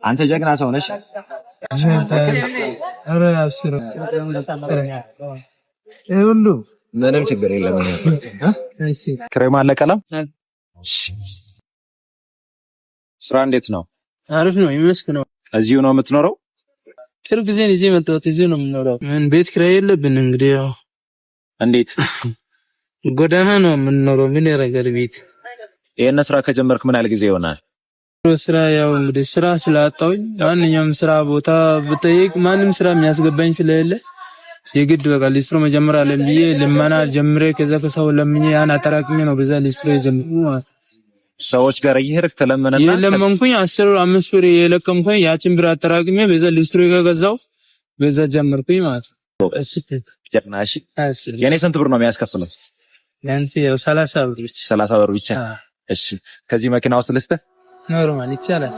አንተ ጀግና ሰው ነሽ። ኧረ አብሽር ሁሉ ምንም ችግር የለም። እሺ ክሬም አለ ቀለም። ስራ እንዴት ነው? አሪፍ ነው ይመስገን። እዚሁ ነው የምትኖረው? ቅርብ ጊዜ እዚህ መጣሁት። እዚሁ ነው የምኖረው። ምን ቤት ኪራይ የለብን እንግዲህ ያው እንዴት ጎዳና ነው የምንኖረው። ምን ያደርጋል ቤት። ይሄን ስራ ከጀመርክ ምን ያህል ጊዜ ይሆናል? ስራ ያው እንግዲህ ስራ ስላጣሁኝ ማንኛውም ስራ ቦታ ብጠይቅ ማንም ስራ የሚያስገባኝ ስለሌለ የግድ በቃ ሊስትሮ መጀመር አለኝ ብዬ ልመና ጀምሬ ከዛ ከሰው ለምኜ ያን አጠራቅሜ ነው በዛ ሊስትሮ የጀመርኩት ማለት ነው። ሰዎች ጋር እየሄድክ ተለመነና የለመንኩኝ 10 ብር የለቀምኩኝ ያችን ብር አጠራቅሜ በዛ ሊስትሮ ከገዛው በዛ ጀመርኩኝ ማለት ነው። እሺ ጀግናሽ። የኔ ስንት ብር ነው የሚያስከፍለው? ያንተ ያው 30 ብር ብቻ። 30 ብር ብቻ። እሺ ከዚህ መኪና ውስጥ ልስጥህ? ኖርማል ይቻላል።